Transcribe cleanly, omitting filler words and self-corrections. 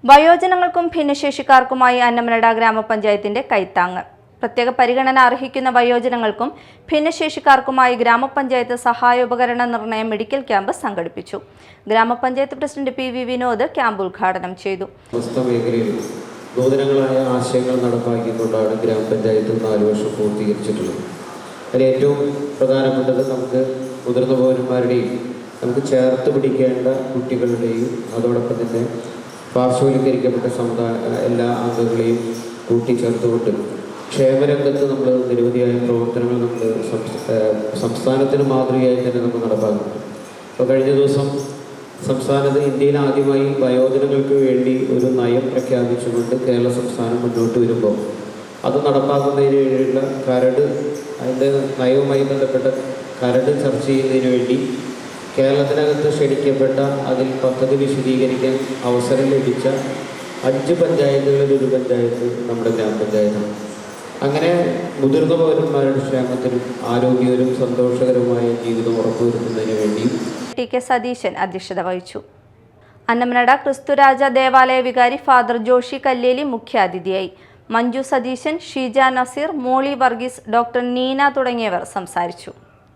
വയോജനങ്ങൾക്കും ഭിന്നശേഷിക്കാർക്കുമായി അന്നമനട ഗ്രാമപഞ്ചായത്തിന്റെ കൈത്താങ്ങ്. പ്രത്യേക പരിഗണന അർഹിക്കുന്ന വയോജനങ്ങൾക്കും ഭിന്നശേഷിക്കാർക്കുമായി ഗ്രാമപഞ്ചായത്ത് സഹായോപകരണ നിർണയ മെഡിക്കൽ ക്യാമ്പ് സംഘടിപ്പിച്ചു. ഗ്രാമപഞ്ചായത്ത് president P V Vinod camp ഉദ്ഘാടനം ചെയ്തു. നൂതനങ്ങളായ ആശയങ്ങൾ നടപ്പാക്കിക്കൊണ്ടാണ് ഗ്രാമപഞ്ചായത്ത് 4 വർഷം പൂർത്തീകരിച്ചിട്ടുള്ളത്. അതിൽ ഏറ്റവും പ്രധാനപ്പെട്ടത് നമുക്ക് മുതിർന്ന പൗരന്മാരുടെയും നമുക്ക് ചേർത്ത് പിടിക്കേണ്ട കുട്ടികളുടെയും അതോടൊപ്പം തന്നെ പാർശ്വവൽക്കരിക്കപ്പെട്ട എല്ലാ അംഗങ്ങളെയും കൂട്ടിച്ചേർത്തുകൊണ്ട് ക്ഷേമരംഗത്ത് നമ്മൾ നിരവധിയായ പ്രവർത്തനങ്ങൾ നമ്മൾ സംസ്ഥാനത്തിന് മാതൃകയായി തന്നെ നമ്മൾ നടപ്പാക്കുന്നുണ്ട്. അപ്പോൾ കഴിഞ്ഞ ദിവസം സംസ്ഥാനത്ത് ഇന്ത്യയിൽ ആദ്യമായി വയോജനങ്ങൾക്ക് വേണ്ടി ഒരു നയം പ്രഖ്യാപിച്ചുകൊണ്ട് കേരള സംസ്ഥാനം മുന്നോട്ട് വരുമ്പോൾ അത് നടപ്പാക്കുന്നതിന് വേണ്ടിയുള്ള കരട്, അതിൻ്റെ നയവുമായി ബന്ധപ്പെട്ട കരട് ചർച്ച ചെയ്യുന്നതിന് വേണ്ടി കേരളത്തിനകത്ത് ക്ഷണിക്കപ്പെട്ട അതിൽ പദ്ധതി വിശദീകരിക്കാൻ അവസരം ലഭിച്ച 5 പഞ്ചായത്തുകളിൽ ഒരു പഞ്ചായത്ത് നമ്മുടെ ഗ്രാമപഞ്ചായത്താണ്. അങ്ങനെ മുതിർന്ന പൗരന്മാരുടെ ക്ഷേമത്തിനും ആരോഗ്യവും സന്തോഷകരമായ ജീവിതം ഉറപ്പുവരുത്തുന്നതിന് വേണ്ടി ടി.കെ. സതീശൻ അധ്യക്ഷത വഹിച്ചു. അന്നമനട ക്രിസ്തുരാജ ദേവാലയ വികാരി ഫാദർ ജോഷി കല്ലേലി മുഖ്യാതിഥിയായി. മഞ്ജു സതീശൻ, ഷീജ നസീർ, മോളി വർഗീസ്, ഡോക്ടർ നീന തുടങ്ങിയവർ സംസാരിച്ചു.